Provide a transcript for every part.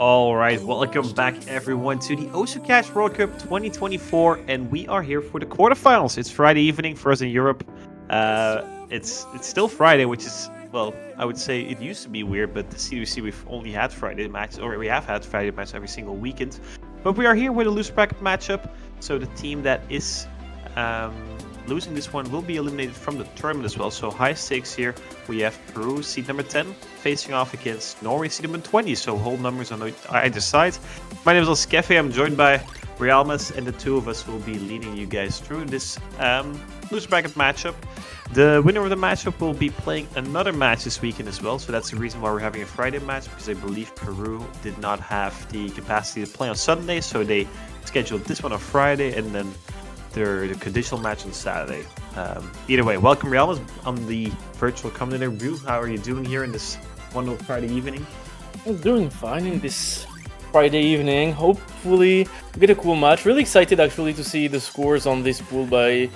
All right, welcome back everyone to the Ocean Cash World Cup 2024, and we are here for the quarterfinals. It's Friday evening for us in Europe. It's still Friday, which is I would say it used to be weird, but the CWC we've only had Friday matches, or we have had Friday matches every single weekend. But we are here with a loser bracket matchup, so the team that is losing this one will be eliminated from the tournament as well. So high stakes here. We have Peru, seed number 10, facing off against Norway, seed number 20. So whole numbers on either side. My name is Skefe. I'm joined by Realmas, and the two of us will be leading you guys through this loser bracket matchup. The winner of the matchup will be playing another match this weekend as well. So that's the reason why we're having a Friday match, because I believe Peru did not have the capacity to play on Sunday. So they scheduled this one on Friday, and then the conditional match on Saturday. Either way, welcome Realmas on the virtual commentator booth. How are you doing here in this wonderful Friday evening? I'm doing fine in this Friday evening. Hopefully we get a cool match. Really excited actually to see the scores on this pool by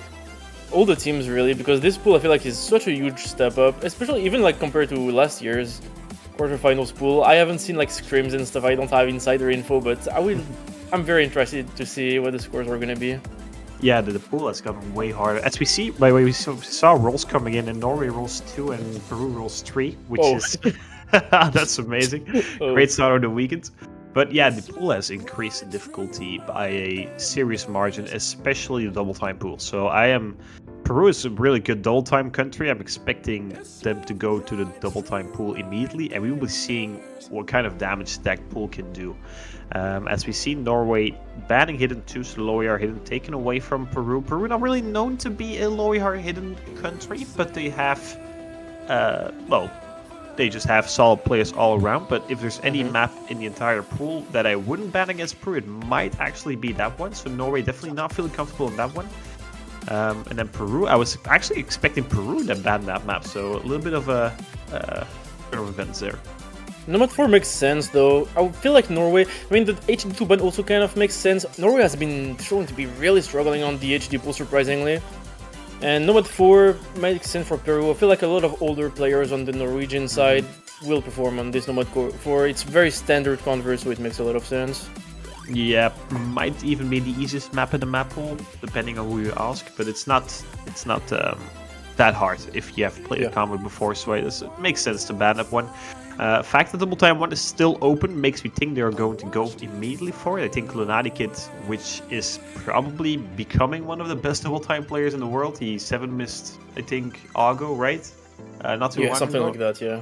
all the teams really, because this pool I feel like is such a huge step up, especially even like compared to last year's quarterfinals pool. I haven't seen like scrims and stuff. I don't have insider info, but I'm very interested to see what the scores are going to be. Yeah, the pool has gotten way harder. As we see, by the way, we saw rolls coming in, and Norway rolls 2 and Peru rolls 3, which is that's amazing. Great start of the weekend. But yeah, the pool has increased in difficulty by a serious margin, especially the double time pool. So Peru is a really good double time country. I'm expecting them to go to the double time pool immediately, and we will be seeing what kind of damage stacked pool can do. As we see Norway banning hidden 2, so low AR hidden taken away from Peru. Peru not really known to be a low AR hidden country, but they have, they just have solid players all around. But if there's any map in the entire pool that I wouldn't ban against Peru, it might actually be that one. So Norway definitely not feeling comfortable in that one. And then Peru, I was actually expecting Peru to ban that map, so a little bit of a turn of events there. Nomad 4 makes sense though. I feel like Norway, I mean the HD2 ban also kind of makes sense. Norway has been shown to be really struggling on the HD pool surprisingly. And Nomad 4 makes sense for Peru. I feel like a lot of older players on the Norwegian side will perform on this Nomad 4. It's very standard convert, so it makes a lot of sense. Yeah, might even be the easiest map in the map pool, depending on who you ask. But it's not that hard if you have played a combo before, so it makes sense to ban that one. Fact that double time 1 is still open makes me think they're going to go immediately for it. I think Lunati Kid, which is probably becoming one of the best double time players in the world. He 7-missed, I think, Argo, right? Not too long something ago. like that, yeah.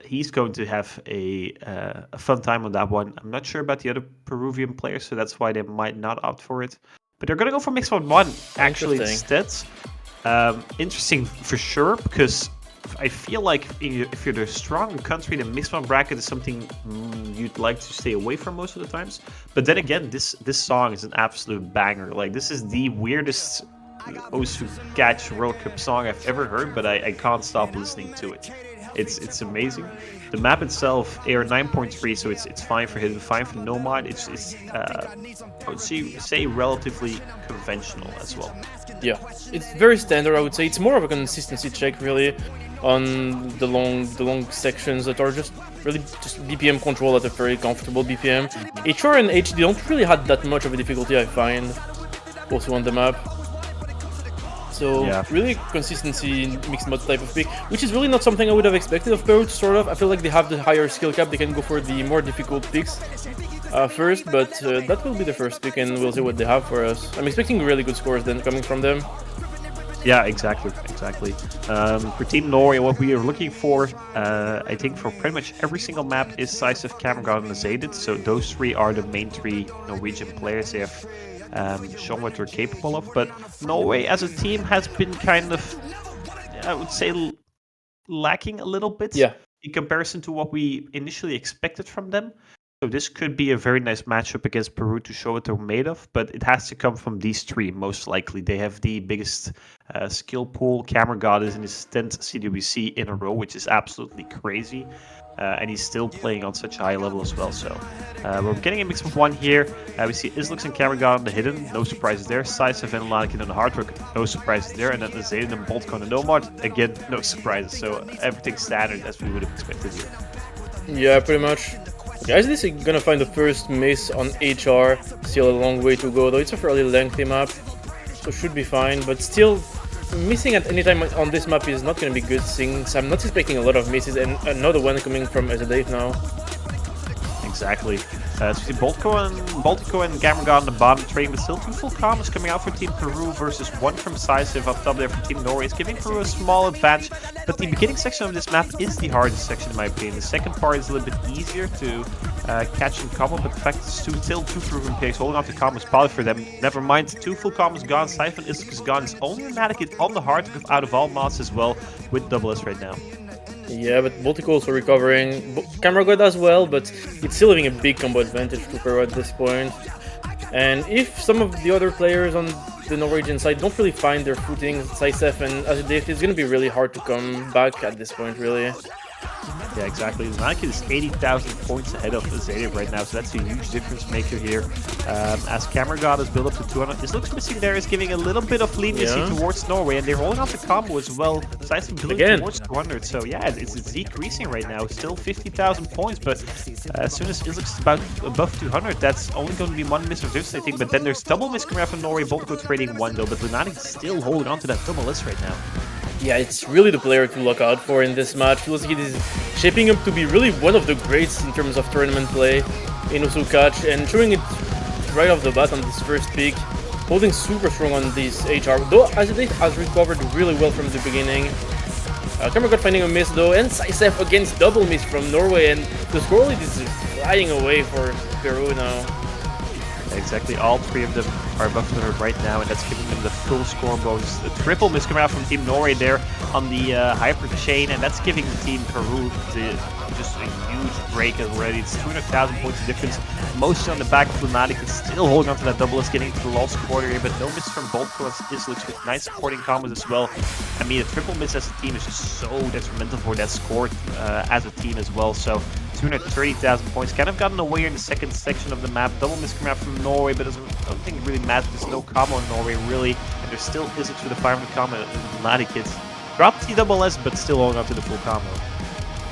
He's going to have a fun time on that one. I'm not sure about the other Peruvian players, so that's why they might not opt for it. But they're going to go for Mixed Mode 1 actually instead. Interesting for sure, because I feel like if you're the strong country, the mixed one bracket is something you'd like to stay away from most of the times. But then again, this song is an absolute banger. Like, this is the weirdest Osu Catch World Cup song I've ever heard, but I can't stop listening to it. It's amazing. The map itself, AR 9.3, so it's fine for hidden, fine for nomad. It's I would say relatively conventional as well. Yeah, it's very standard. I would say it's more of a consistency check really on the long sections that are just BPM control at a very comfortable BPM. HR and HD don't really have that much of a difficulty, I find, also on the map. So really consistency mixed mode type of pick, which is really not something I would have expected of Peru to start off. I feel like they have the higher skill cap, they can go for the more difficult picks first, but that will be the first pick and we'll see what they have for us. I'm expecting really good scores then coming from them. Yeah, exactly. For Team Norway, what we are looking for, I think for pretty much every single map is size of camera god and Zaded. So those 3 are the main 3 Norwegian players. They have shown what they're capable of. But Norway as a team has been kind of, I would say, lacking a little bit in comparison to what we initially expected from them. So this could be a very nice matchup against Peru to show what they're made of, but it has to come from these 3, most likely. They have the biggest skill pool. Camera God is in his 10th CWC in a row, which is absolutely crazy. And he's still playing on such a high level as well. So we're getting a mix of 1 here. We see Islux and Camera God on the hidden, no surprises there. Size and Lanakin on the hard work, no surprises there. And then the Zaden and Boltcon and Nomad, again, no surprises. So everything standard as we would have expected here. Yeah, pretty much. Guys, this is gonna find the first miss on HR. Still a long way to go, though it's a fairly lengthy map, so should be fine. But still, missing at any time on this map is not gonna be good, since I'm not expecting a lot of misses, and another one coming from Dave now. Exactly. So you see Baltico and Gameragon on the bottom trading, but still 2 full combos coming out for Team Peru versus 1 from Sisiv up top there for Team Norway. It's giving Peru a small advantage, but the beginning section of this map is the hardest section in my opinion. The second part is a little bit easier to catch and combo, but the fact it's still 2 proven picks holding off the combos probably for them. Never mind, 2 full combos gone, Siphon is gone. It's only Lunatic on the hard out of all mods as well with double S right now. Yeah, but Baltic also recovering. Camera God as well, but it's still having a big combo advantage to Peru at this point. And if some of the other players on the Norwegian side don't really find their footing, Sisef and Azudef, it's going to be really hard to come back at this point, really. Yeah, exactly. Lunatic is 80,000 points ahead of Zadev right now, so that's a huge difference maker here. As Camera God is built up to 200, this looks missing there is giving a little bit of leniency towards Norway, and they're rolling out the combo as well. Besides building towards 200, so yeah, it's decreasing right now. Still 50,000 points, but as soon as Islux is about above 200, that's only going to be 1 miss of difference, I think. But then there's double miss coming out from Norway, both go trading 1 though, but Lunatic is still holding on to that double list right now. Yeah, it's really the player to look out for in this match. Feels like it is shaping up to be really one of the greats in terms of tournament play in Osukach, and showing it right off the bat on this first pick, holding super strong on this HR, though Azudef has recovered really well from the beginning. Camera got finding a miss though, and Sisef against double miss from Norway, and the score lead is flying away for Peru now. Exactly, all 3 of them are above 200 right now, and that's giving them the full score bonus. The triple miss coming out from Team Norway there on the Hyper chain, and that's giving the Team Peru just a huge break already. It's 200,000 points of difference, mostly on the back of Lunatic. It's still holding on to that double, getting to the last quarter here, but no miss from Boltco and Islux with nice supporting combos as well. I mean, a triple miss as a team is just so detrimental for that score as a team as well. So 230,000 points, kind of gotten away in the second section of the map. Double miss coming out from Norway, but I don't think it really matters. There's no combo in Norway really, and there's still Islux with a 500 combo. Lunatic hits dropped the double S, but still holding up to the full combo.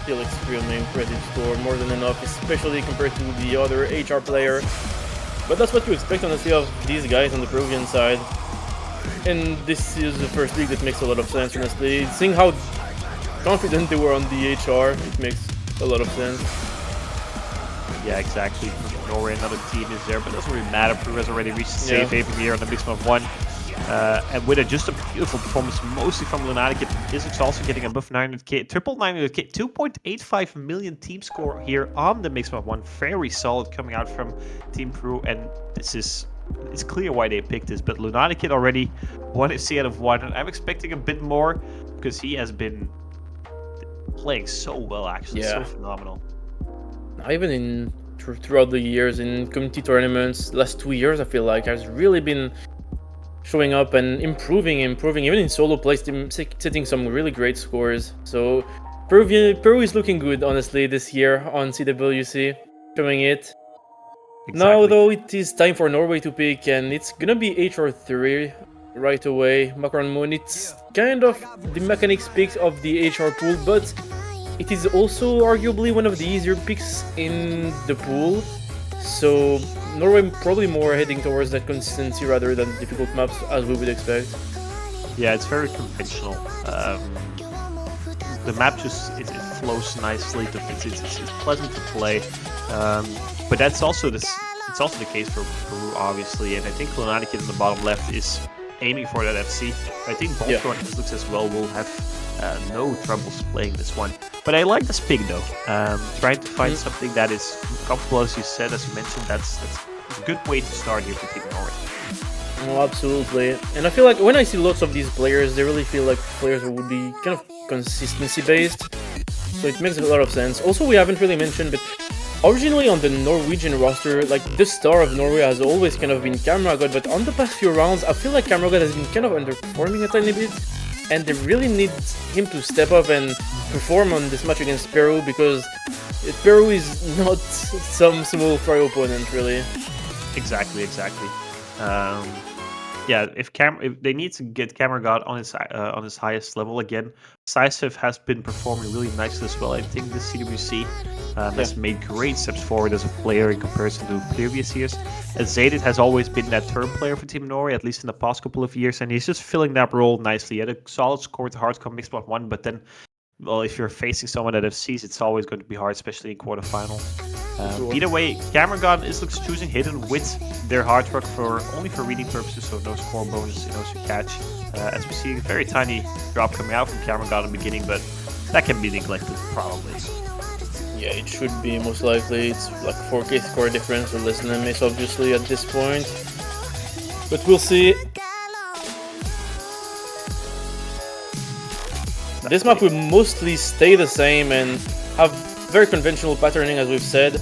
Still extremely impressive score, more than enough, especially compared to the other HR player. But that's what you expect honestly of these guys on the Peruvian side. And this is the first league that makes a lot of sense, honestly. Seeing how confident they were on the HR, it makes a lot of sense. Yeah, exactly. Norway, another team is there, but it doesn't really matter. Peru has already reached the safe haven here on the mix of 1. And with just a beautiful performance, mostly from Lunatic, Islux also getting above 900k, triple 900k, 2.85 million team score here on the mix of 1. Very solid coming out from Team Peru, and it's clear why they picked this. But Lunatic hit already 1 FC out of 1, and I'm expecting a bit more because he has been playing so well, actually, so phenomenal. Even in throughout the years in community tournaments, last 2 years, I feel like has really been showing up and improving, even in solo play, setting some really great scores. So Peru is looking good, honestly, this year on CWC, showing it. Exactly. Now, though, it is time for Norway to pick, and it's gonna be HR3 right away. Macron Moon, it's kind of the mechanics pick of the HR pool, but it is also arguably one of the easier picks in the pool. So Norway probably more heading towards that consistency rather than difficult maps, as we would expect. Yeah, it's very conventional. The map just it flows nicely. It's pleasant to play, but that's also it's also the case for Peru, obviously. And I think Lunatic in the bottom left is aiming for that FC. I think Boltco and Islux as well will have no troubles playing this one. But I like this pick though. Trying to find something that is comfortable, as you said, as you mentioned. That's a good way to start here for Team Norway. Oh, absolutely. And I feel like when I see lots of these players, they really feel like players who would be kind of consistency based. So it makes a lot of sense. Also, we haven't really mentioned, but originally on the Norwegian roster, like the star of Norway has always kind of been Camera God, but on the past few rounds, I feel like Camera God has been kind of underperforming a tiny bit. And they really need him to step up and perform on this match against Peru, because Peru is not some small fry opponent, really. Exactly. Yeah, if they need to get Camera God on his highest level again. Sisif has been performing really nicely as well. I think the CWC has made great steps forward as a player in comparison to previous years. As Zaydit has always been that turn player for Team Norway, at least in the past couple of years, and he's just filling that role nicely. He had a solid score with Hardcore Mixed Mod 1, but then, well, if you're facing someone at FCs, it's always going to be hard, especially in quarterfinal. Either way, Cameron is looks choosing Hidden with their hard work only for reading purposes, so no score bonus in Osu Catch. As we see a very tiny drop coming out from Cameron in the beginning, but that can be neglected probably. Yeah, it should be most likely. It's like 4k score difference or less than a miss, obviously, at this point. But we'll see. This map will mostly stay the same and have very conventional patterning, as we've said.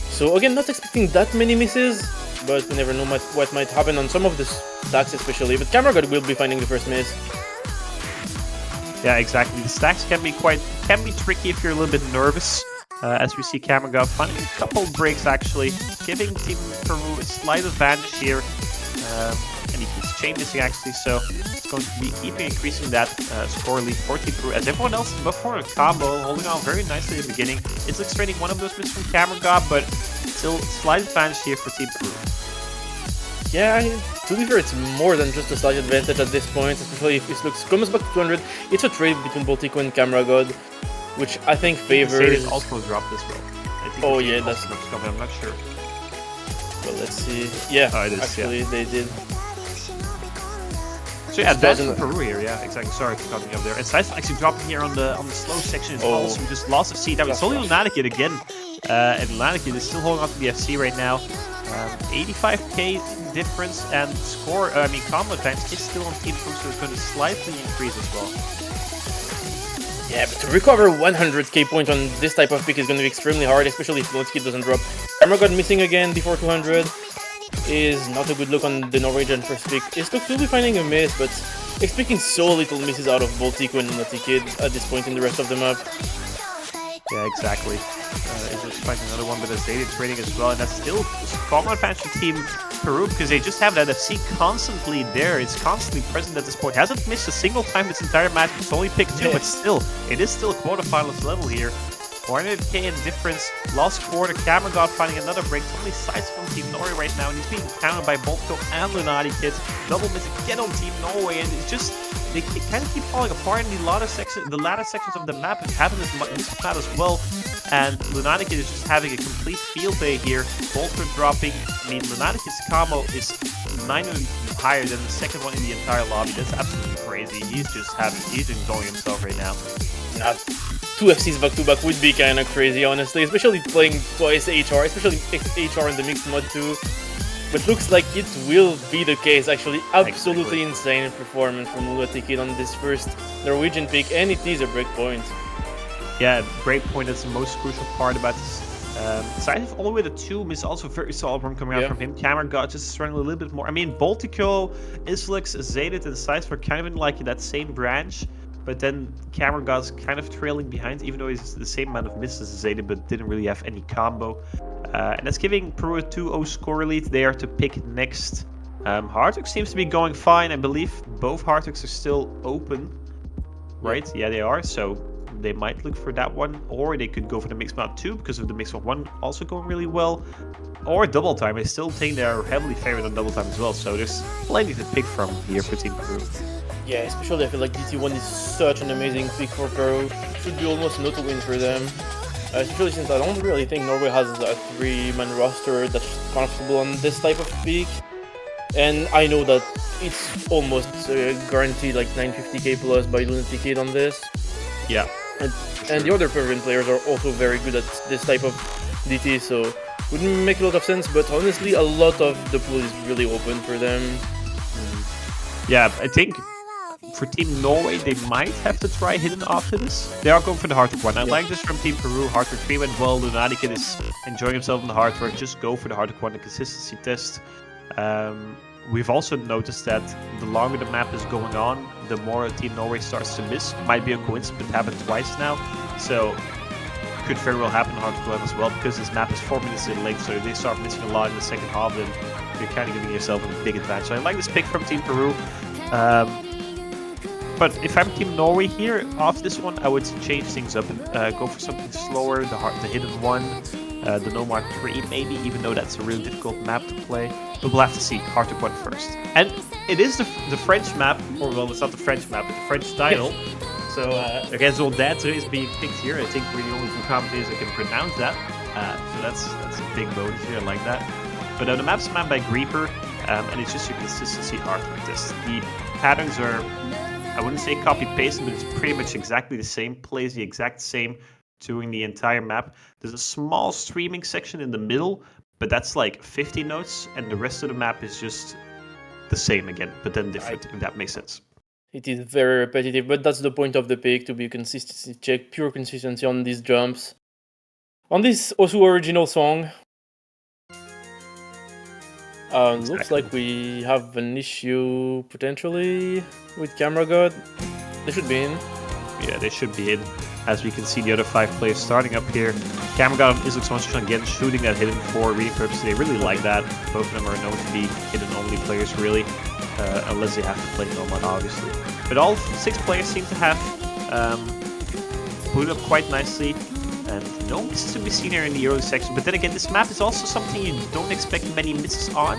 So again, not expecting that many misses, but we never know what might happen on some of the stacks especially. But Camera God will be finding the first miss. Yeah, exactly. The stacks can be tricky if you're a little bit nervous. As we see Camera God finding a couple breaks actually, giving Team Peru a slight advantage here. And he keeps chain missing actually, so it's going to be keeping increasing that score lead for Team Peru, as everyone else before a combo, holding on very nicely at the beginning. It's like straining one of those misses from Camera God, but still slight advantage here for Team Peru. Yeah, to be fair, it's more than just a slight advantage at this point, especially if this looks comes back to 200. It's a trade between Baltico and Camera God, which I think favors. Also dropped as well. I think oh yeah, that's coming. I'm not sure. Well, let's see. Yeah, oh, it is, actually they did. So yeah, that's Peru here. Yeah, exactly. Sorry for cutting you up there. And Sice actually dropping here on the slow section as well. So just lost a seat. It's only Lunatic again, and Lunatic is still holding on to the FC right now. 85k difference and score. Combo advantage is still on Team Peru, so it's going to slightly increase as well. Yeah, but to recover 100k points on this type of pick is going to be extremely hard, especially if Lunatic doesn't drop. Camera God missing again before 200 is not a good look on the Norwegian first pick. It's will be finding a miss, but expecting so little misses out of Baltico and Lunatic at this point in the rest of the map. Yeah, exactly. It's just finding another one, but there's data trading as well, and that's still common advantage for Team Peru because they just have that FC constantly there. It's constantly present at this point. Hasn't missed a single time this entire match. It's only picked 2, but still, it is still a quarterfinals level here. 400k in difference. Last quarter, Camera God finding another break. It's only sides from Team Norway right now, and he's being countered by Bolto and Lunati kids. Double miss again on Team Norway, and it's just they kind of keep falling apart in the latter sections of the map. It happened this map as well, and Lunatic is just having a complete field day here. Bolter dropping. I mean, Lunatic's combo is 900 higher than the second one in the entire lobby. That's absolutely crazy. He's enjoying himself right now. Not 2 FCs back to back would be kind of crazy, honestly, especially playing twice HR, especially HR in the mixed mod too. But looks like it will be the case, actually. Absolutely insane performance from Lunatic on this first Norwegian pick, and it is a breakpoint. Yeah, breakpoint is the most crucial part about this. Scythe all the way to 2 is also very solid run coming out from him. Camera God just struggling a little bit more. I mean, Baltico, Islix, Zaydit, and Scythe were kind of in like that same branch. But then Camera God's kind of trailing behind, even though he's the same amount of misses as Zaydit, but didn't really have any combo. And that's giving Peru a 2-0 score lead there to pick next. Hardux seems to be going fine. I believe both Hardux are still open, right? Yeah, they are. So they might look for that one, or they could go for the mixed mod 2 because of the mixed mod 1 also going really well. Or double time. I still think they're heavily favored on double time as well. So there's plenty to pick from here for Team Peru. Yeah, especially I feel like DT1 is such an amazing pick for Peru. Should be almost not a win for them. Especially since I don't really think Norway has a 3-man roster that's comfortable on this type of pick. And I know that it's almost guaranteed like 950k plus by Lunatic on this. Yeah. And the other Peruvian players are also very good at this type of DT, so wouldn't make a lot of sense, but honestly a lot of the pool is really open for them. Yeah, I think for Team Norway, they might have to try Hidden after this. They are going for the hard work one. I like this from Team Peru. Hard work 3 went well. Lunatic is enjoying himself in the hard work. Just go for the hard work one, the consistency test. We've also noticed that the longer the map is going on, the more Team Norway starts to miss. Might be a coincidence, but it happened twice now. So could very well happen in hard work one as well, because this map is 4 minutes in late. So if they start missing a lot in the second half, then you're kind of giving yourself a big advantage. So I like this pick from Team Peru. But if I'm Team Norway here, off this one, I would change things up and go for something slower, the hidden one, the No Mark 3 maybe, even though that's a really difficult map to play. But we'll have to see. Hard to put first. And it is the French map, or well, it's not the French map, but the French title. So against all that is being picked here. I think we're the only two commentators that can pronounce that. So that's a big bonus here. I like that. But the map's manned by Grieper, and it's just your consistency artwork test. The patterns are, I wouldn't say copy-paste, but it's pretty much exactly the same. Plays the exact same doing the entire map. There's a small streaming section in the middle, but that's like 50 notes, and the rest of the map is just the same again, but then different, if that makes sense. It is very repetitive, but that's the point of the pick, to be consistency check, pure consistency on these jumps. On this Osu original song, looks like we have an issue potentially with Camera God. They should be in. Yeah, they should be in. As we can see, the other 5 players starting up here. Camera God and Islux once again shooting that hidden for reading purposes. They really like that. Both of them are known to be hidden-only players, really. Unless they have to play Nomad, obviously. But all 6 players seem to have booted up quite nicely. And no misses to be seen here in the early section. But then again, this map is also something you don't expect many misses on.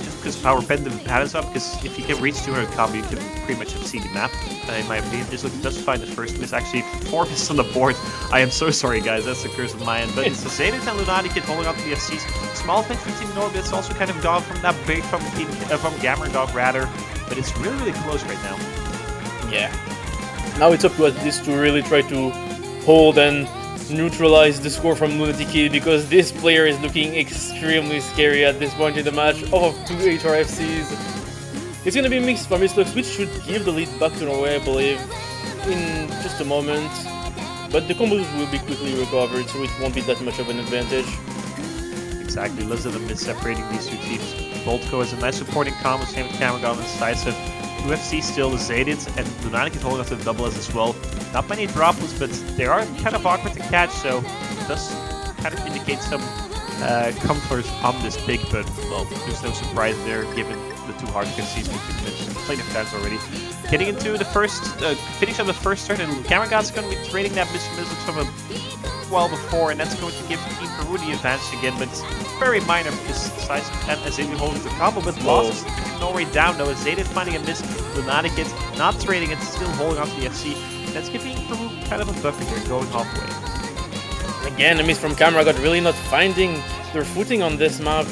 Just because power pendant patterns up, because if you can reach 200 combo, you can pretty much see the map. In my opinion, this looks just fine. The first miss, actually 4 misses on the board. I am so sorry, guys. That's the curse of my end. But it's the Zenith and Lunatic holding on to the FCs. Small bench from Team Norway. It's also kind of gone from that big from Gamma Dog rather. But it's really, really close right now. Yeah. Now it's up to us to really try to hold and neutralize the score from Lunatic Kid, because this player is looking extremely scary at this point in the match. Off of 2 HRFCs. It's gonna be a mix from Islux, which should give the lead back to Norway, I believe, in just a moment. But the combos will be quickly recovered, so it won't be that much of an advantage. Exactly, less than a minute separating these two teams. Boltco has a nice supporting combo, same with Camera God and Decisive. UFC still the Zadid, and Lunatic is holding up to the double as well. Not many droplets, but they are kind of awkward to catch, so it does kind of indicate some comfort on this pick, but well, there's no surprise there given the 2 hard concedes we've mentioned plenty of times already. Getting into the first, finish of the first turn, and Camera God's going to be trading that Missiles from a while before, and that's going to give Team Peru the advantage again, but it's very minor because Size and Azedi holding the combo, but losses Norway down though. Azedi finding a miss, Lunatic it, not trading it, still holding on to the FC. That's giving Peru kind of a buffer here, going halfway. Again, a miss from Camera God, really not finding their footing on this map.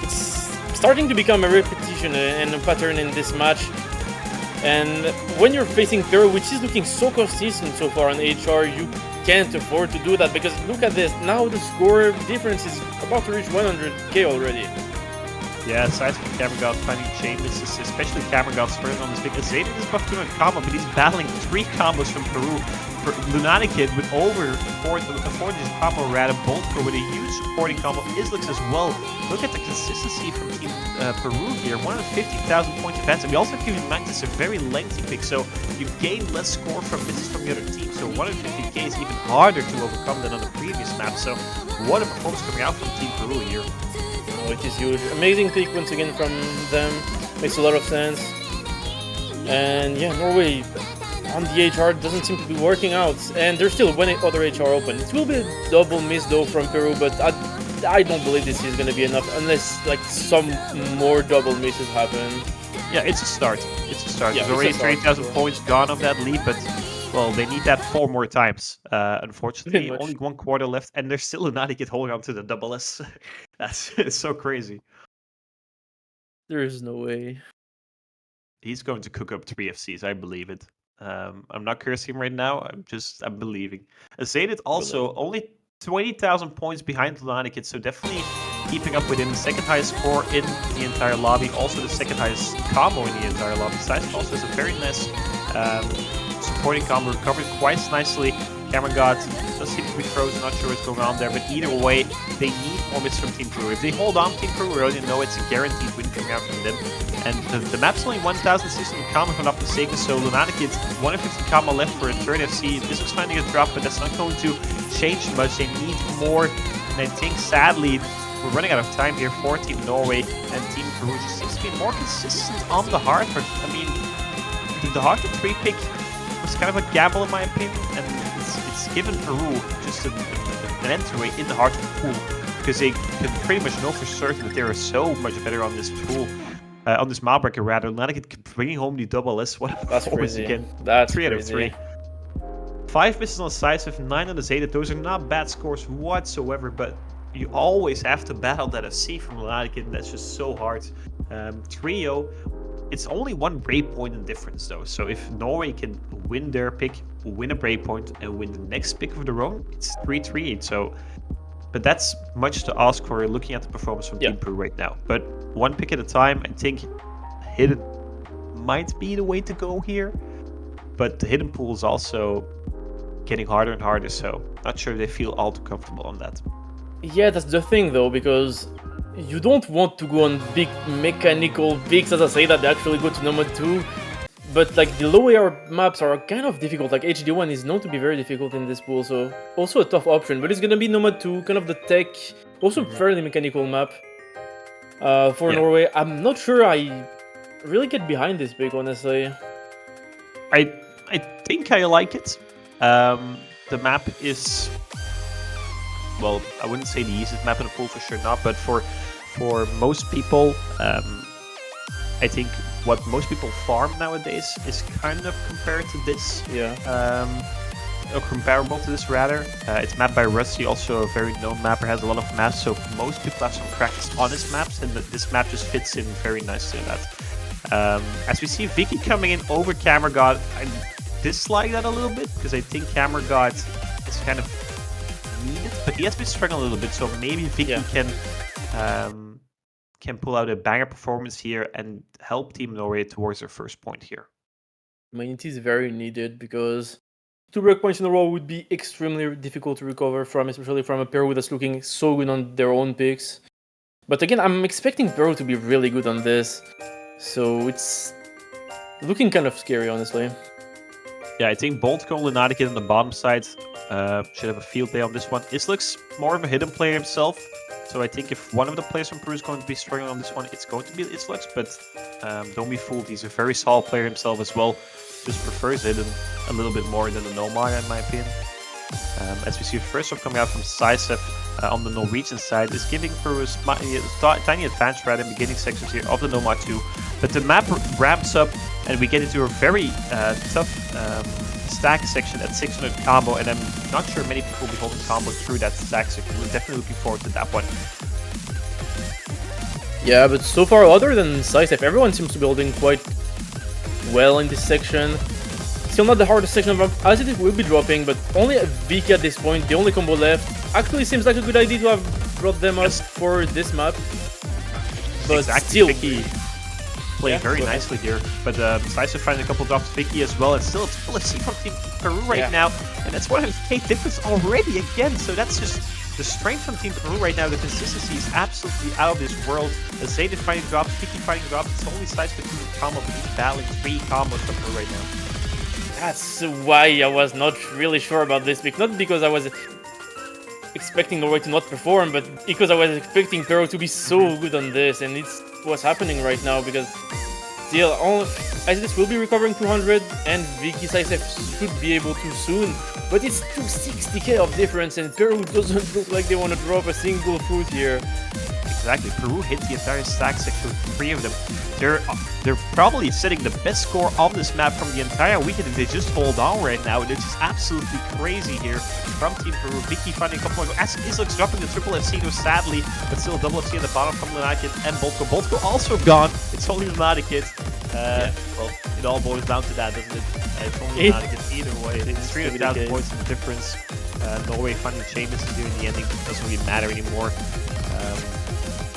It's starting to become a repetition and a pattern in this match. And when you're facing Peru, which is looking so consistent so far on HR, you can't afford to do that, because look at this, now the score difference is about to reach 100k already. Yeah, aside from Camera God finding chain misses, especially Camera God's first on this pick. Zayden is buffed to a combo, but he's battling 3 combos from Peru. For Lunatic Kid with over 4 digit combo rather, Boltco with a huge supporting combo, Islux as well. Look at the consistency from Team Peru here, 150,000 point advance. And we also keep in mind this is a very lengthy pick, so you gain less score from misses from the other team. So 150k is even harder to overcome than on the previous map. So what a performance coming out from Team Peru here. Oh, it is huge. Amazing pick once again from them. Makes a lot of sense. And yeah, Norway on the HR doesn't seem to be working out. And there's still one other HR open. It will be a double miss though from Peru, but I don't believe this is going to be enough unless like some more double misses happen. Yeah, it's a start. It's a start. Yeah, There's already 30,000 points gone on that lead, but well, they need that 4 more times. Unfortunately, only 1 quarter left, and they're still not get holding on to the double S. It's so crazy. There is no way. He's going to cook up 3 FCs, I believe it. I'm not cursing him right now. I'm believing. Azadid also only 20,000 points behind Lunatic, so definitely keeping up with him. The second highest score in the entire lobby, also the second highest combo in the entire lobby. Size also has a very nice supporting combo, recovered quite nicely. Camera God does seem to be frozen, not sure what's going on there, but either way, they need more bits from Team Peru. If they hold on Team Peru, we already know it's a guaranteed win coming out from them. And the map's only 1,600 combo, if I'm not mistaken, so Lunatic gets 150 combo left for a turn FC. This was finding a drop, but that's not going to change much. They need more, and I think, sadly, we're running out of time here for Team Norway, and Team Peru just seems to be more consistent on the hard. But I mean, the hard to 3 pick was kind of a gamble in my opinion, and it's given Peru just an entry in the hard to pool, because they can pretty much know for certain that they are so much better on this pool. On this mile breaker rather, Lanaket bringing home the double S. What a performance again. That's 3 crazy. out of 3. 5 misses on sides with 9 on the Zeta. Those are not bad scores whatsoever, but you always have to battle that FC from Lanaket, and that's just so hard. Trio, it's only 1 breakpoint in difference though, so if Norway can win their pick, win a breakpoint, and win the next pick of their own, it's 3-3. So, but that's much to ask for looking at the performance from Team Peru right now. But 1 pick at a time, I think hidden might be the way to go here. But the hidden pool is also getting harder and harder, so not sure they feel all too comfortable on that. Yeah, that's the thing though, because you don't want to go on big mechanical picks, as I say, that they actually go to number 2. But like the low AR maps are kind of difficult. Like HD1 is known to be very difficult in this pool, so also a tough option. But it's gonna be number 2, kind of the tech, also fairly mechanical map for Norway. I'm not sure I really get behind this pick, honestly. I think I like it. The map is, well, I wouldn't say the easiest map in the pool for sure not, but for most people, I think what most people farm nowadays is kind of compared to this. Or comparable to this rather. It's mapped by Rusty, also a very known mapper, has a lot of maps, so most people have some practice on his maps, and this map just fits in very nicely in that. As we see Vicky coming in over Camera God, I dislike that a little bit, because I think Camera God is kind of needed, but he has been struggling a little bit, so maybe Vicky can pull out a banger performance here and help Team Norway towards their first point here. I mean, it is very needed, because 2 breakpoints in a row would be extremely difficult to recover from, especially from a Peru that's looking so good on their own picks. But again, I'm expecting Peru to be really good on this, so it's looking kind of scary, honestly. Yeah, I think Boltco and Lunatic on the bottom side should have a field day on this one. Isluk's more of a hidden player himself, so I think if one of the players from Peru is going to be struggling on this one, it's going to be Islux, but don't be fooled, he's a very solid player himself as well. Just prefers hidden a little bit more than the Nomar, in my opinion. As we see, first one coming out from Sisef on the Norwegian side is giving Peru a tiny advantage right in the beginning sections here of the Nomar 2. But the map ramps up and we get into a very tough stack section at 600 combo, and I'm not sure many people will be holding combo through that stack section. We're definitely looking forward to that one. Yeah, but so far, other than Sisef, everyone seems to be holding quite well in this section. Still not the hardest section of as it will be dropping, but only a Viki at this point, the only combo left. Actually seems like a good idea to have brought them up for this map. But still, Vicky playing very nicely here. But Sisef finding a couple drops Vicky as well, and still it's full of C from Team Peru right now, and that's 100k difference already again, so that's just the strength from Team Peru right now. The consistency is absolutely out of this world. As Zayden finding drops, Vicky finding drops, it's only Sisef with 2 combo, but he's battling 3 combos from Peru right now. That's why I was not really sure about this pick. Not because I was expecting Norway to not perform, but because I was expecting Peru to be so good on this, and it's what's happening right now, because still, as this will be recovering 200, and Vicky Sisef should be able to soon, but it's 260k of difference, and Peru doesn't look like they want to drop a single fruit here. Exactly, Peru hit the entire stack section with 3 of them. They're probably setting the best score on this map from the entire weekend if they just hold on right now, and it's just absolutely crazy here from Team Peru. Vicky finding a couple more, as Isluk's dropping the triple FC though, sadly, but still a double FC at the bottom from Lunatic and Boltco. Boltco also gone, it's only Lunatic. Well, it all boils down to that, doesn't it? It's only Lunatic either way. It's 300,000 points of difference. Norway finding Chambers here in the ending, doesn't really matter anymore.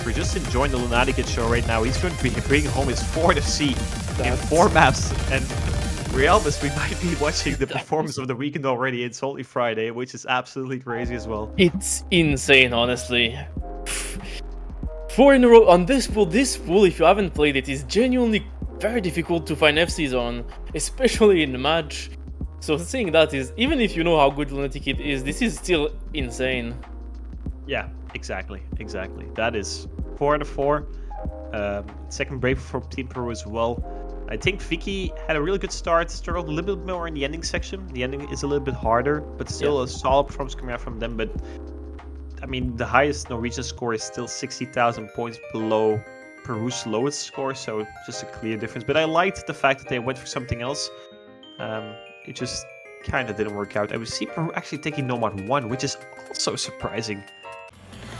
We're just enjoying the Lunatic show right now. He's going to be bringing home his 4th FC in 4 maps, and Realbus, we might be watching the performance of the weekend already. It's only Friday, which is absolutely crazy as well. It's insane, honestly. 4 in a row on this pool. This pool, if you haven't played it, is genuinely very difficult to find FCs on, especially in the match. So saying that is, even if you know how good Lunatic is, this is still insane. Yeah, Exactly. That is 4 out of 4. Second break for Team Peru as well. I think Vicky had a really good start, struggled a little bit more in the ending section. The ending is a little bit harder, but still a solid performance coming out from them. But I mean, the highest Norwegian score is still 60,000 points below Peru's lowest score, so just a clear difference. But I liked the fact that they went for something else. It just kind of didn't work out. I would see Peru actually taking Nomad 1, which is also surprising.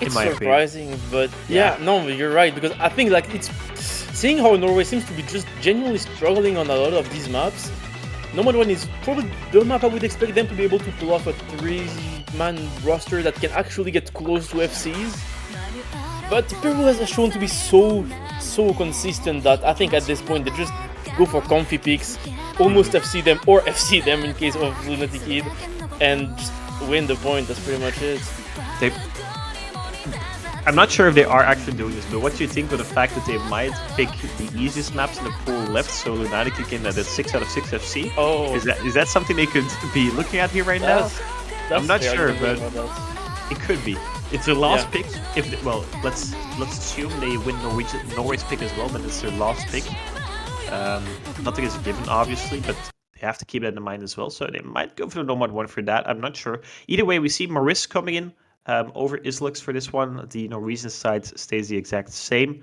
It's my surprising, but yeah, no, you're right, because I think like it's seeing how Norway seems to be just genuinely struggling on a lot of these maps. Nomad 1 is probably the map I would expect them to be able to pull off a 3-man roster that can actually get close to FCs. But Peru has shown to be so consistent that I think at this point they just go for comfy picks, almost FC them or FC them in case of Lunatic Kid, and just win the point. That's pretty much it. I'm not sure if they are actually doing this, but what do you think of the fact that they might pick the easiest maps in the pool left, so Lunatic Kid at a 6 out of 6 FC? Oh, is that something they could be looking at here right now? I'm not sure, but it could be. It's their last pick. Let's assume they win Norway's pick as well, but it's their last pick. Nothing is given, obviously, but they have to keep that in mind as well. So they might go for the Nomad 1 for that. I'm not sure. Either way, we see Maurice coming in over Islux for this one. The Norwegian side stays the exact same.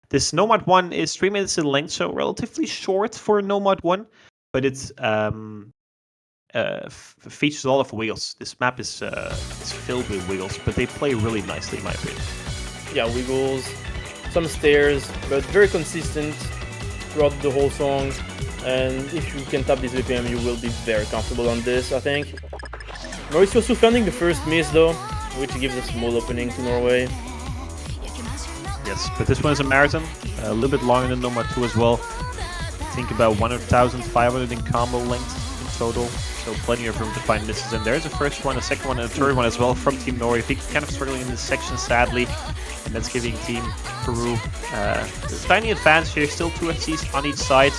This Nomad 1 is 3 minutes in length, so relatively short for a Nomad 1, but it's features a lot of wheels. This map is filled with wheels, but they play really nicely, in my opinion. Yeah, wiggles, some stairs, but very consistent throughout the whole song. And if you can tap this VPM, you will be very comfortable on this, I think. Maurice also finding the first miss though, which gives a small opening to Norway. Yes, but this one is a marathon, a little bit longer than Nomad 2 as well. Think about 100,500 in combo length in total, so plenty of room to find misses. And there's a first one, a second one, and a third one as well from Team Norway. Vicky kind of struggling in this section, sadly, and that's giving Team Peru a tiny advantage here. Still 2 FCs on each side.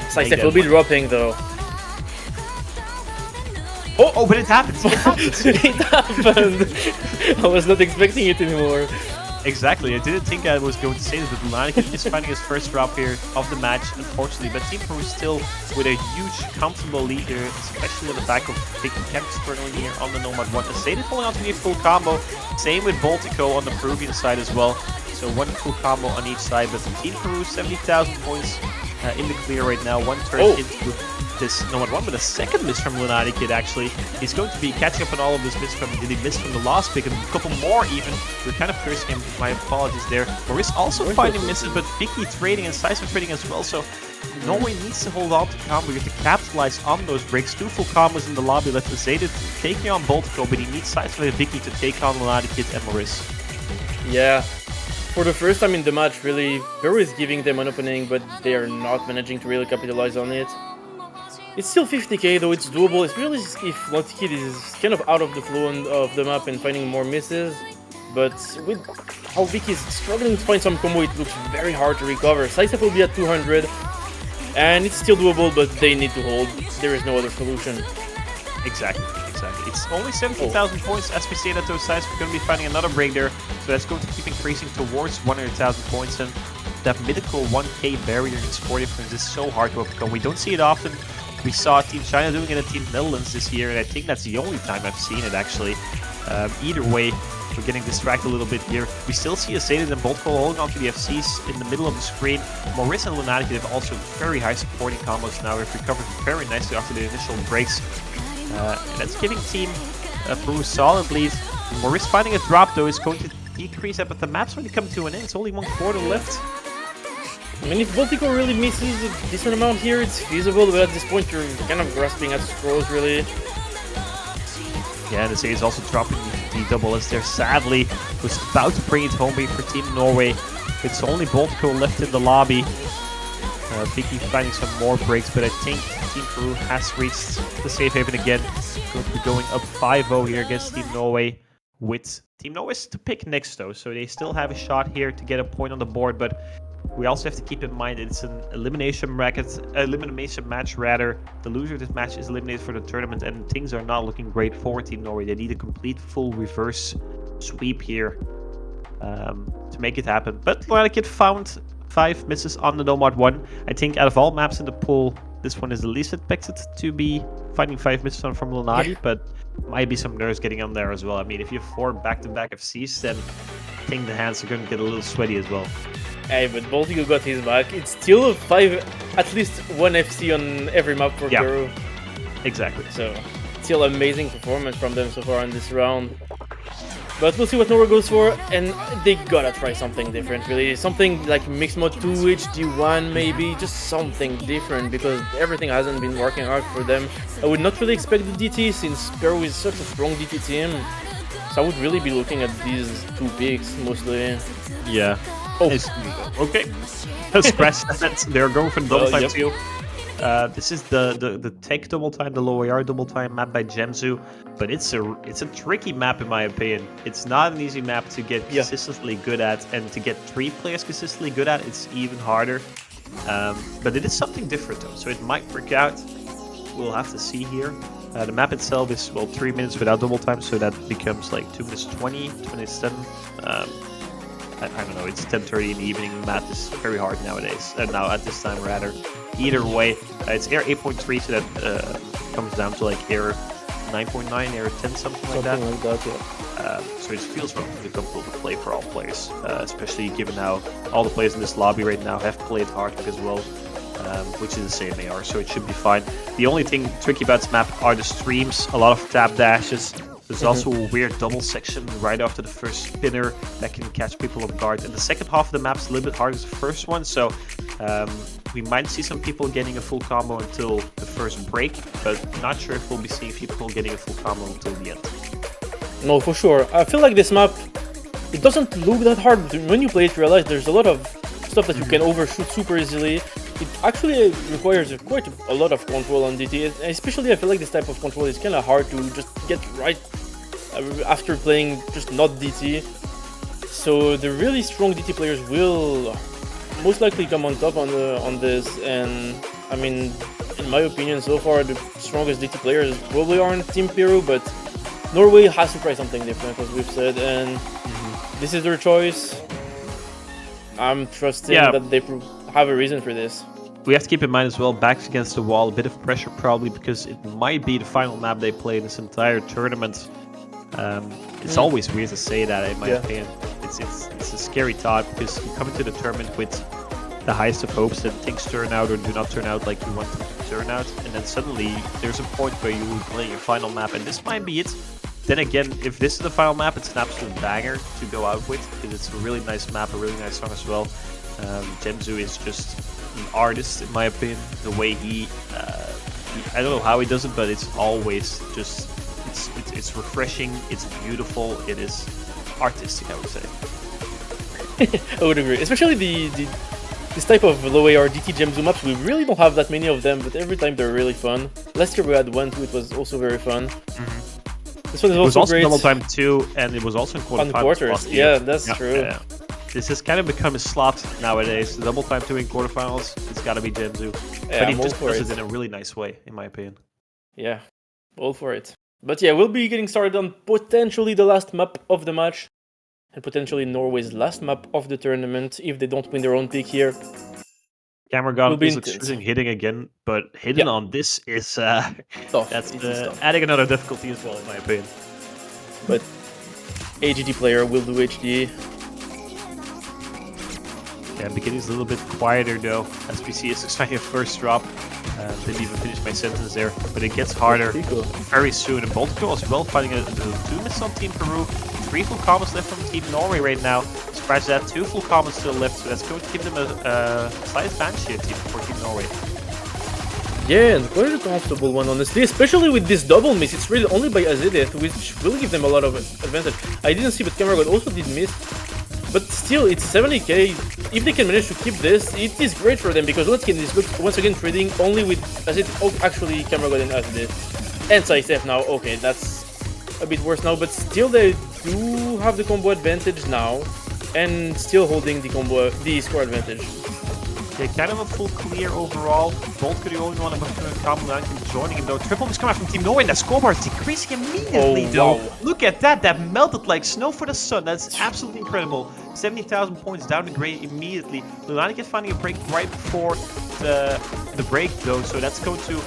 Sidestep will be dropping though. Oh, but it happens. It happens. It happened. I was not expecting it anymore. Exactly. I didn't think I was going to say this, but Lunatic is finding his first drop here of the match, unfortunately. But Team Peru is still with a huge, comfortable lead here, especially on the back of Vicky kept struggling here on the Nomad 1. Zayden pulling out to be a full combo. Same with Baltico on the Peruvian side as well. So one full combo on each side, but Team Peru 70,000 points in the clear right now. One turn into this Nomad 1, but a second miss from Lunatic Kid actually. He's going to be catching up on all of this miss from, did he miss from the last pick, and a couple more even. We're kind of cursing him, my apologies there. Maurice also finding misses, but Vicky trading and Sidestep trading as well, so Norway needs to hold on to combo here to capitalize on those breaks. 2 full combos in the lobby, let's Zayden taking on Baltico, but he needs Sidestep and Vicky to take on Lunatic Kid and Maurice. Yeah. For the first time in the match, really, Peru is giving them an opening, but they are not managing to really capitalize on it. It's still 50k though, it's doable. It's really if Lunatic Kid is kind of out of the flow of the map and finding more misses. But with how Vicky is struggling to find some combo, it looks very hard to recover. Sidestep will be at 200, and it's still doable, but they need to hold. There is no other solution. Exactly. It's only 17,000 points. As we say that those sides, we're going to be finding another break there. So that's going to keep increasing towards 100,000 points. And that mythical 1k barrier in score difference is so hard to overcome. We don't see it often. We saw Team China doing it at Team Netherlands this year, and I think that's the only time I've seen it actually. Either way, we're getting distracted a little bit here. We still see a Zayden and Boltco holding on to the FCs in the middle of the screen. Maurice and Lunatic have also very high supporting combos now. They've recovered very nicely after the initial breaks. And that's giving Team Peru solid lead. Maurice finding a drop though is going to decrease that, but the map's already come to an end. It's only 1/4 left. I mean, if Baltico really misses a decent amount here, it's feasible, but at this point you're kind of grasping at straws, really. Yeah, and the Zayden is also dropping the double as there. Sadly, was about to bring it home here for Team Norway. It's only Baltico left in the lobby. Vicky finding some more breaks, but I think Team Peru has reached the safe haven again. Going to be going up 5-0 here against Team Norway, with Team Norway to pick next though, so they still have a shot here to get a point on the board, but we also have to keep in mind it's an elimination match rather. The loser of this match is eliminated for the tournament, and things are not looking great for Team Norway. They need a complete full reverse sweep here to make it happen. But Kid found 5 misses on the Nomad 1. I think out of all maps in the pool, this one is the least expected to be finding 5 misses on from Lunati, but might be some nerves getting on there as well. I mean, if you have 4 back-to-back FCs, then I think the hands are going to get a little sweaty as well. Hey, but Baltigo got his back. It's still 5, at least 1 FC on every map for Peru. Exactly. So, still amazing performance from them so far in this round. But we'll see what Norway goes for, and they gotta try something different, really. Something like Mixed Mode 2, HD1 maybe, just something different, because everything hasn't been working out for them. I would not really expect the DT, since Peru is such a strong DT team. So I would really be looking at these 2 picks, mostly. Yeah. Oh. Okay. Scratch that. They're going for the double time too. This is the tech double time, the low AR double time map by Gemzu, but it's a tricky map in my opinion. It's not an easy map to get consistently good at, and to get 3 players consistently good at, it's even harder. But it is something different though, so it might work out. We'll have to see here. The map itself is 3 minutes without double time, so that becomes like 2 minutes 20, 2 minutes 10. I don't know, it's 10:30 in the evening. Math is very hard nowadays, now at this time rather. Either way, it's air 8.3, so that comes down to like air 9.9, air 10, something like that. So it feels relatively comfortable to play for all players, especially given how all the players in this lobby right now have played hard as well, which is the same AR, so it should be fine. The only thing tricky about this map are the streams, a lot of tap dashes. There's also a weird double section right after the first spinner that can catch people off guard. And the second half of the map's a little bit harder than the first one, so we might see some people getting a full combo until the first break, but not sure if we'll be seeing people getting a full combo until the end. No, for sure. I feel like this map, it doesn't look that hard, but when you play it, you realize there's a lot of stuff that you can overshoot super easily. It actually requires quite a lot of control on DT, especially I feel like this type of control is kind of hard to just get right after playing just not DT. So the really strong DT players will most likely come on top on this, and I mean, in my opinion, so far the strongest DT players probably aren't Team Peru, but Norway has to try something different, as we've said, and this is their choice. I'm trusting that they have a reason for this. We have to keep in mind as well, backs against the wall, a bit of pressure probably, because it might be the final map they play in this entire tournament. It's always weird to say that, in my opinion. It's a scary thought, because you come into the tournament with the highest of hopes that things turn out or do not turn out like you want them to turn out, and then suddenly there's a point where you will play your final map, and this might be it. Then again, if this is the final map, it's an absolute banger to go out with, because it's a really nice map, a really nice song as well. Gemzu is just an artist, in my opinion. The way he I don't know how he does it, but it's always just, it's refreshing, it's beautiful, it is artistic, I would say. I would agree, especially this type of low AR DT Gemzu maps. We really don't have that many of them, but every time they're really fun. Last year we had one too, it was also very fun. This one is also great. Double time too, and it was also in quarterfinals. Yeah, that's true. Yeah. This has kind of become a slot nowadays. The double time 2 in quarterfinals, it's got to be Gemzu. Yeah, but he just does it in a really nice way, in my opinion. Yeah, all for it. But yeah, we'll be getting started on potentially the last map of the match, and potentially Norway's last map of the tournament, if they don't win their own pick here. Camera gun is choosing hitting again, but hitting on this is tough. That's adding another difficulty as well, in my opinion. But HD player will do HD. Yeah, beginning is a little bit quieter though, as we see it's expecting a first drop. Didn't even finish my sentence there, but it gets harder very soon. And Baltico as well fighting a 2 miss on Team Peru. 3 full combos left from Team Norway right now. Scratch that, 2 full combos still left, so that's going to give them a slight advantage here for Team Norway. Yeah, and quite a comfortable one, honestly, especially with this double miss. It's really only by Azedith, which will give them a lot of advantage. I didn't see, but Camera God also did miss. But still, it's 70k. If they can manage to keep this, it is great for them, because once again trading only with Azedith. Oh, actually, Camera God and Azedith. And Sidestep now. Okay, that's a bit worse now, but still they do have the combo advantage now, and still holding the score advantage. Yeah, kind of a full clear overall. Volker the only one above 200 combo joining him though. Triple miss coming out from Team Norway, and that scoreboard is decreasing immediately though. Wow. Look at that, that melted like snow for the sun. That's absolutely incredible. 70,000 points down the grade immediately. Lunatic is finding a break right before the break though, so that's going to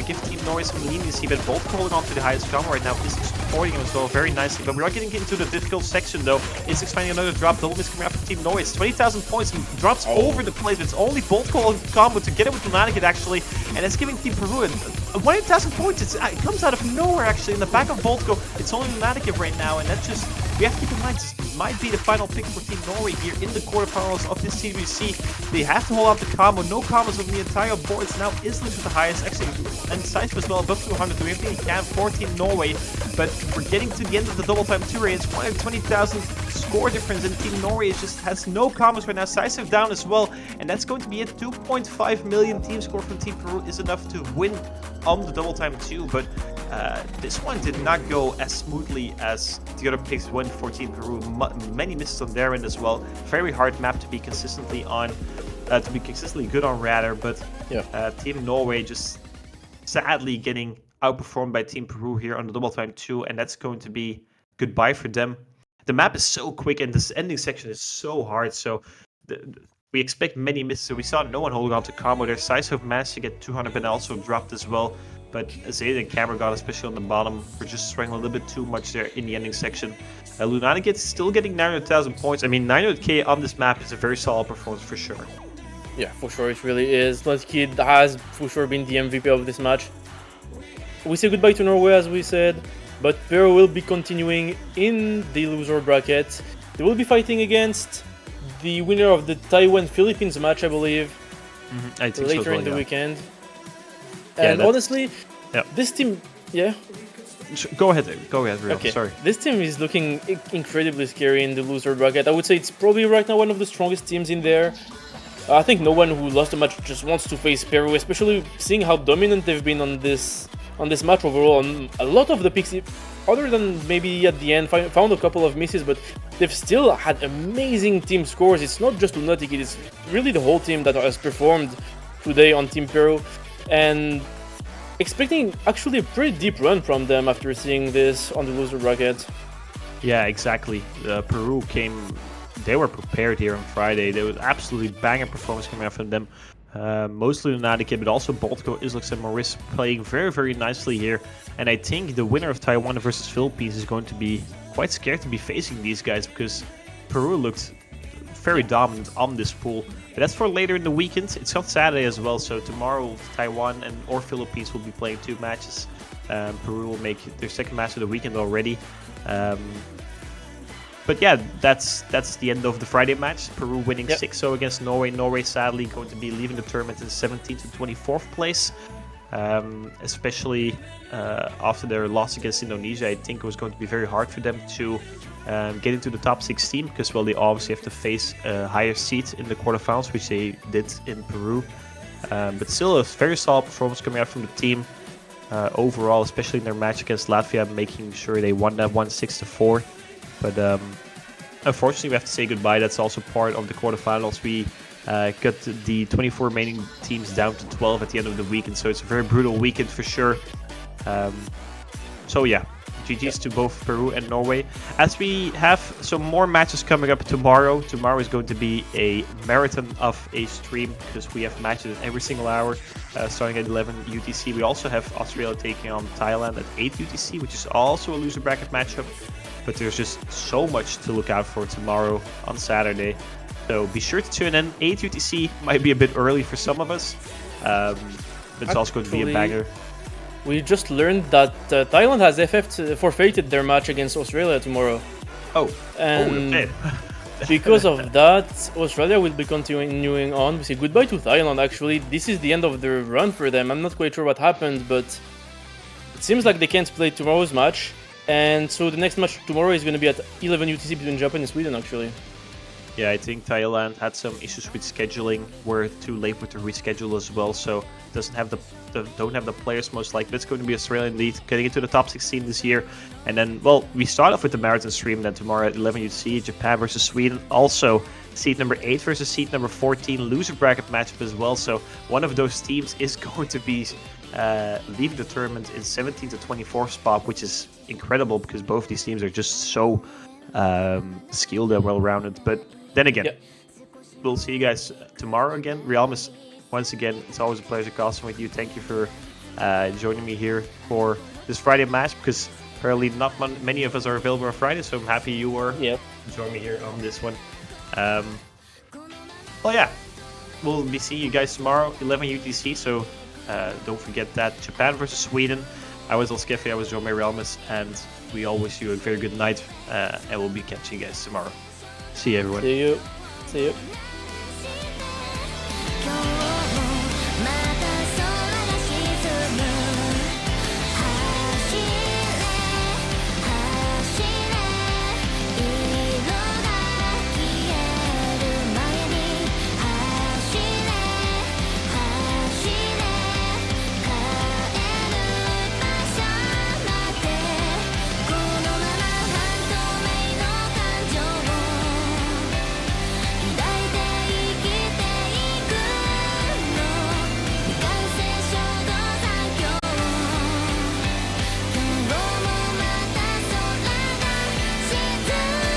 give Team Norway some leniency, but both holding on to the highest combo right now. Isix supporting him as well very nicely, but we are getting into the difficult section though. Isix finding another drop, double miss coming out from Team Norway. It's 20,000 points and drops over the place, but it's only Bolt holding combo to get it with Lunatic actually, and it's giving Team Peru 1,000 points. It comes out of nowhere actually in the back of Voltco. It's only Lunatic right now, and that's just, we have to keep in mind, this might be the final pick for Team Norway here in the quarterfinals of this CWC. They have to hold out the combo, no combos on the entire board. It's now Isix with the highest, actually, and Scythe as well, above 200. We have the can for Team Norway, but we're getting to the end of the double time 2 race. It's 120,000 score difference, and Team Norway just has no combos right now. Scythe down as well, and that's going to be a 2.5 million team score from Team Peru is enough to win on the double time 2, but this one did not go as smoothly as the other picks went for Team Peru. Many misses on their end as well. Very hard map to be consistently on, good on rather. But Team Norway just sadly getting outperformed by Team Peru here on the double time 2, and that's going to be goodbye for them. The map is so quick, and this ending section is so hard. So we expect many misses. So we saw no one holding on to combo there. Scythe managed to get 200, but also dropped as well. But Zayda and Camera God, especially on the bottom, were just struggling a little bit too much there in the ending section. Lunatic is still getting 900,000 points. I mean, 900k on this map is a very solid performance for sure. Yeah, for sure, it really is. Kid has for sure been the MVP of this match. We say goodbye to Norway, as we said, but Peru will be continuing in the loser bracket. They will be fighting against the winner of the Taiwan-Philippines match, I believe, I think later so, in the weekend. Yeah, and honestly, this team, Go ahead, Real. Okay. Sorry. This team is looking incredibly scary in the loser bracket. I would say it's probably right now one of the strongest teams in there. I think no one who lost a match just wants to face Peru, especially seeing how dominant they've been on this match overall. And a lot of the picks, other than maybe at the end, found a couple of misses, but they've still had amazing team scores. It's not just Lunatic, it is really the whole team that has performed today on Team Peru. And expecting actually a pretty deep run from them after seeing this on the loser bracket. Yeah, exactly. Peru they were prepared here on Friday. There was absolutely banger performance coming out from them. Mostly Lunatic, but also Boltco, Isix, and Maurice playing very, very nicely here. And I think the winner of Taiwan versus Philippines is going to be quite scared to be facing these guys, because Peru looked very dominant on this pool. But that's for later in the weekend. It's on Saturday as well, so tomorrow Taiwan or Philippines will be playing 2 matches. Peru will make their second match of the weekend already. But yeah, that's the end of the Friday match. Peru winning 6-0 against Norway. Norway sadly going to be leaving the tournament in 17th to 24th place. Especially after their loss against Indonesia, I think it was going to be very hard for them to get into the top 16, because, well, they obviously have to face a higher seed in the quarterfinals, which they did in Peru. But still a very solid performance coming out from the team overall, especially in their match against Latvia, making sure they won that one 6-4. But unfortunately, we have to say goodbye. That's also part of the quarterfinals. We got the 24 remaining teams down to 12 at the end of the weekend, so it's a very brutal weekend for sure. So yeah, GG's to both Peru and Norway. As we have some more matches coming up tomorrow. Tomorrow is going to be a marathon of a stream, because we have matches every single hour, starting at 11 UTC. We also have Australia taking on Thailand at 8 UTC, which is also a loser bracket matchup. But there's just so much to look out for tomorrow on Saturday. So be sure to tune in. 8 UTC might be a bit early for some of us, but it's also going to be a banger. We just learned that Thailand has forfeited their match against Australia tomorrow. Okay. Because of that, Australia will be continuing on. We say goodbye to Thailand, actually. This is the end of their run for them. I'm not quite sure what happened, but it seems like they can't play tomorrow's match. And so the next match tomorrow is going to be at 11 UTC between Japan and Sweden, actually. Yeah, I think Thailand had some issues with scheduling. Were too late with the reschedule as well, so don't have the players most likely. But it's going to be Australian lead getting into the top 16 this year. And then, well, we start off with the marathon stream. Then tomorrow at 11 UTC, Japan versus Sweden. Also seed number 8 versus seed number 14 loser bracket matchup as well. So one of those teams is going to be leaving the tournament in 17 to 24 spot, which is incredible because both these teams are just so skilled and well-rounded. But then again, we'll see you guys tomorrow again. Realmus, once again, it's always a pleasure casting with you. Thank you for joining me here for this Friday match, because apparently not many of us are available on Friday, so I'm happy you were joining me here on this one. Well, yeah, we'll be seeing you guys tomorrow, 11 UTC, so don't forget that. Japan versus Sweden. I was Olskefi, I was John Realmus, and we all wish you a very good night, and we'll be catching you guys tomorrow. See you, everyone. See you.